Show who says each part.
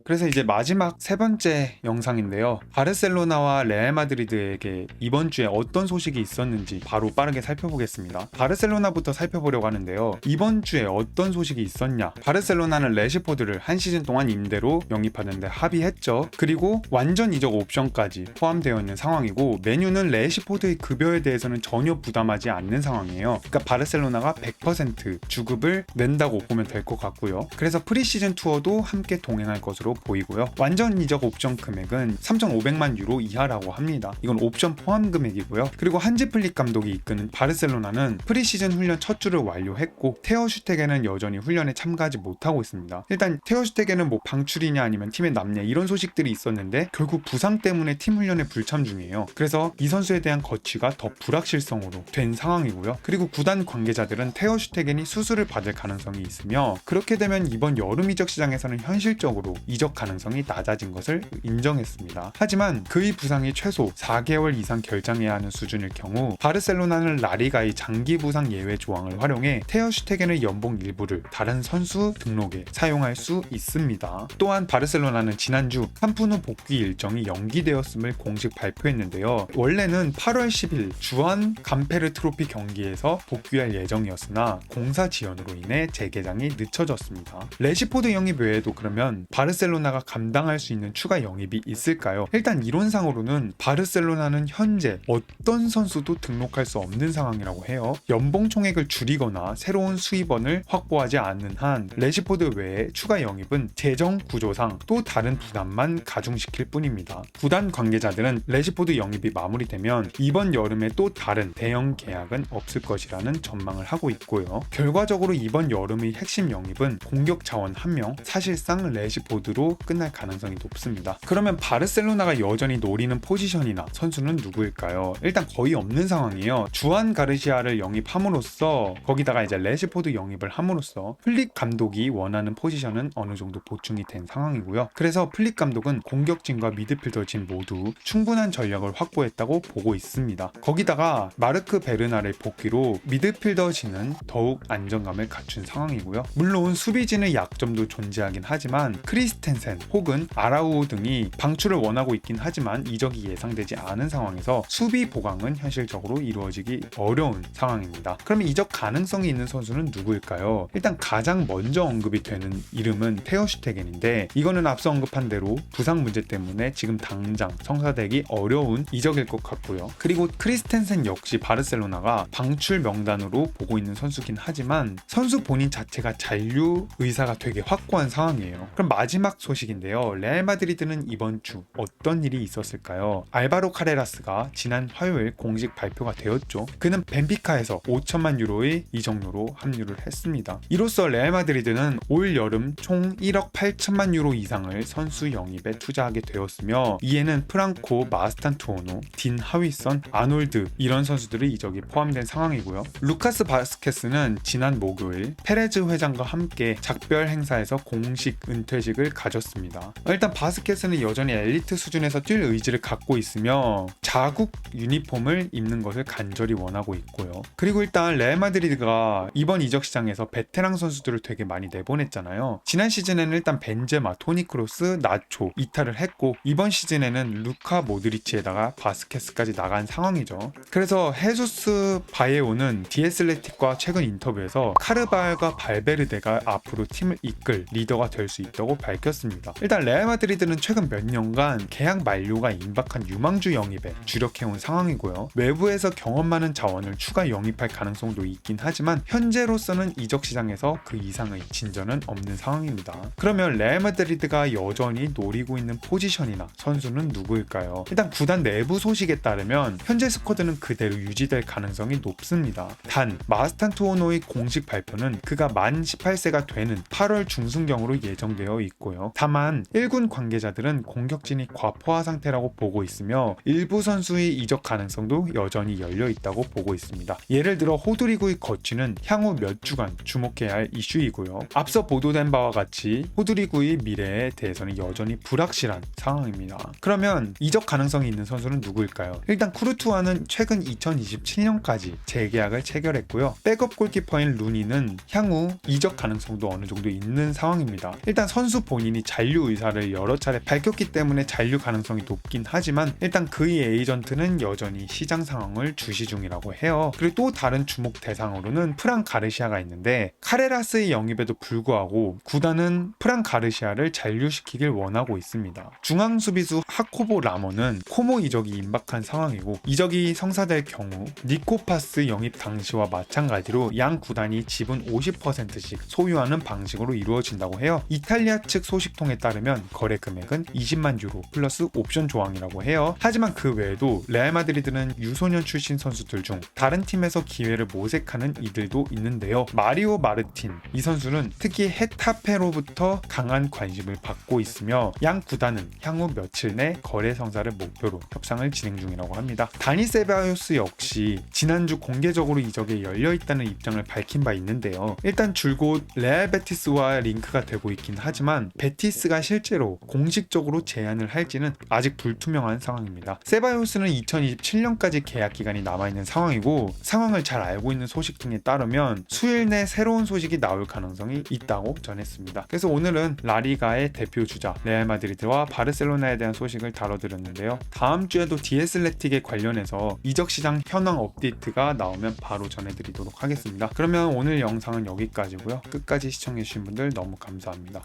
Speaker 1: 그래서 이제 마지막 세 번째 영상인데요. 바르셀로나와 레알 마드리드에게 이번 주에 어떤 소식이 있었는지 바로 빠르게 살펴보겠습니다. 바르셀로나부터 살펴보려고 하는데요. 이번 주에 어떤 소식이 있었냐? 바르셀로나는 레시포드를 한 시즌 동안 임대로 영입하는데 합의했죠. 그리고 완전 이적 옵션까지 포함되어 있는 상황이고, 메뉴는 레시포드의 급여에 대해서는 전혀 부담하지 않는 상황이에요. 그러니까 바르셀로나가 100% 주급을 낸다고 보면 될 것 같고요. 그래서 프리시즌 투어도 함께 동행할 것으로 보이고요. 완전 이적 옵션 금액은 3,500만 유로 이하라고 합니다. 이건 옵션 포함 금액이고요. 그리고 한지 플릭 감독이 이끄는 바르셀로나는 프리시즌 훈련 첫 주를 완료했고, 테어 슈테겐은 여전히 훈련에 참가하지 못하고 있습니다. 일단 테어 슈테겐은 뭐 방출이냐 아니면 팀에 남냐 이런 소식들이 있었는데 결국 부상 때문에 팀 훈련에 불참 중이에요. 그래서 이 선수에 대한 거취가 더 불확실성으로 된 상황이고요. 그리고 구단 관계자들은 테어 슈테겐이 수술을 받을 가능성이 있으며, 그렇게 되면 이번 여름 이적 시장에서는 현실적으로 이적 가능성이 낮아진 것을 인정했습니다. 하지만 그의 부상이 최소 4개월 이상 결장해야 하는 수준일 경우 바르셀로나는 라리가의 장기 부상 예외 조항을 활용해 테어 슈테겐의 연봉 일부를 다른 선수 등록에 사용할 수 있습니다. 또한 바르셀로나는 지난주 캄프누 복귀 일정이 연기되었음을 공식 발표했는데요. 원래는 8월 10일 주한 감페르 트로피 경기에서 복귀할 예정이었으나 공사 지연으로 인해 재개장이 늦춰졌습니다. 레시포드 영입 외에도 그러면 바르셀로나가 감당할 수 있는 추가 영입이 있을까요? 일단 이론상으로는 바르셀로나는 현재 어떤 선수도 등록할 수 없는 상황이라고 해요. 연봉 총액을 줄이거나 새로운 수입원을 확보하지 않는 한 레시포드 외에 추가 영입은 재정 구조상 또 다른 부담만 가중시킬 뿐입니다. 구단 관계자들은 레시포드 영입이 마무리되면 이번 여름에 또 다른 대형 계약은 없을 것이라는 전망을 하고 있고요. 결과적으로 이번 여름의 핵심 영입은 공격 자원 1명, 사실상 레시포드로 끝날 가능성이 높습니다. 그러면 바르셀로나가 여전히 노리는 포지션이나 선수는 누구일까요? 일단 거의 없는 상황이에요. 주한 가르시아를 영입함으로써, 거기다가 이제 레시포드 영입을 함으로써 플릭 감독이 원하는 포지션은 어느 정도 보충이 된 상황이고요. 그래서 플릭 감독은 공격진과 미드필더진 모두 충분한 전력을 확보했다고 보고 있습니다. 거기다가 마르크 베르나르의 복귀로 미드필더진은 더욱 안정감을 갖춘 상황이고요. 물론 수비진의 약점도 존재하긴 하지만 크리스텐센 혹은 아라우오 등이 방출을 원하고 있긴 하지만 이적이 예상되지 않은 상황에서 수비 보강은 현실적으로 이루어지기 어려운 상황입니다. 그러면 이적 가능성이 있는 선수는 누구일까요? 일단 가장 먼저 언급이 되는 이름은 테어 슈테겐인데, 이거는 앞서 언급한 대로 부상 문제 때문에 지금 당장 성사되기 어려운 이적일 것 같고요. 그리고 크리스텐센 역시 바르셀로나가 방출 명단으로 보고 있는 선수긴 하지만 선수 본인 자체가 잔류 의사가 되게 확고한 상황이에요. 그럼 마지막 소식인데요. 레알 마드리드는 이번 주 어떤 일이 있었을까요? 알바로 카레라스가 지난 화요일 공식 발표가 되었죠. 그는 벤피카에서 5천만 유로의 이적료로 합류를 했습니다. 이로써 레알 마드리드는 올 여름 총 1억 8천만 유로 이상을 선수 영입에 투자하게 되었으며, 이에는 프랑코 마스탄투오노, 딘 하위선, 아놀드 이런 선수들의 이적이 포함된 상황이고요. 루카스 바스케스는 지난 목요일 페레즈 회장과 함께 작별 행사에서 공식 은퇴식을 가졌습니다. 일단 바스케스는 여전히 엘리트 수준에서 뛸 의지를 갖고 있으며 자국 유니폼을 입는 것을 간절히 원하고 있고요. 그리고 일단 레알 마드리드가 이번 이적 시장에서 베테랑 선수들을 되게 많이 내보냈잖아요. 지난 시즌에는 일단 벤제마, 토니 크로스, 나초 이탈을 했고, 이번 시즌에는 루카 모드리치에다가 바스케스까지 나간 상황이죠. 그래서 헤수스 바예오는 디에슬레틱과 최근 인터뷰에서 카르발과 발베르데가 앞으로 팀을 이끌 리더가 될 수 있다고 밝혔습니다. 일단 레알 마드리드는 최근 몇 년간 계약 만료가 임박한 유망주 영입에 주력해온 상황이고요. 외부에서 경험 많은 자원을 추가 영입할 가능성도 있긴 하지만 현재로서는 이적 시장에서 그 이상의 진전은 없는 상황입니다. 그러면 레알 마드리드가 여전히 노리고 있는 포지션이나 선수는 누구일까요? 일단 구단 내부 소식에 따르면 현재 스쿼드는 그대로 유지될 가능성이 높습니다. 단 마스탄투오노의 공식 발표는 그가 만 18세가 되는 8월 중순경으로 예정되어 있고요. 다만 1군 관계자들은 공격진이 과포화 상태라고 보고 있으며 일부 선수의 이적 가능성도 여전히 열려 있다고 보고 있습니다. 예를 들어 호드리구의 거취는 향후 몇 주간 주목해야 할 이슈이고요. 앞서 보도된 바와 같이 호드리구의 미래에 대해서는 여전히 불확실한 상황입니다. 그러면 이적 가능성이 있는 선수는 누구일까요? 일단 쿠르투아는 최근 2027년까지 재계약을 체결했고요. 백업 골키퍼인 루니는 향후 이적 가능성도 어느 정도 있는 상황입니다. 일단 선수 본인 본인이 잔류 의사를 여러 차례 밝혔기 때문에 잔류 가능성이 높긴 하지만 일단 그의 에이전트는 여전히 시장 상황을 주시 중이라고 해요. 그리고 또 다른 주목 대상으로는 프랑 가르시아가 있는데 카레라스의 영입에도 불구하고 구단은 프랑 가르시아를 잔류시키길 원하고 있습니다. 중앙 수비수 하코보 라몬은 코모 이적이 임박한 상황이고 이적이 성사될 경우 니코파스 영입 당시와 마찬가지로 양 구단이 지분 50%씩 소유하는 방식으로 이루어진다고 해요. 이탈리아 측 소식통에 따르면 거래 금액은 20만 유로 플러스 옵션 조항이라고 해요. 하지만 그 외에도 레알 마드리드는 유소년 출신 선수들 중 다른 팀에서 기회를 모색하는 이들도 있는데요. 마리오 마르틴 이 선수는 특히 헤타페로부터 강한 관심을 받고 있으며 양 구단은 향후 며칠 내 거래 성사를 목표로 협상을 진행 중이라고 합니다. 다니 세바요스 역시 지난주 공개적으로 이적에 열려있다는 입장을 밝힌 바 있는데요. 일단 줄곧 레알 베티스와 링크가 되고 있긴 하지만 베티스가 실제로 공식적으로 제안을 할지는 아직 불투명한 상황입니다. 세바요스는 2027년까지 계약 기간이 남아있는 상황이고 상황을 잘 알고 있는 소식 등에 따르면 수일 내 새로운 소식이 나올 가능성이 있다고 전했습니다. 그래서 오늘은 라리가의 대표 주자 레알 마드리드와 바르셀로나에 대한 소식을 다뤄드렸는데요. 다음 주에도 디에슬레틱에 관련해서 이적 시장 현황 업데이트가 나오면 바로 전해드리도록 하겠습니다. 그러면 오늘 영상은 여기까지고요. 끝까지 시청해주신 분들 너무 감사합니다.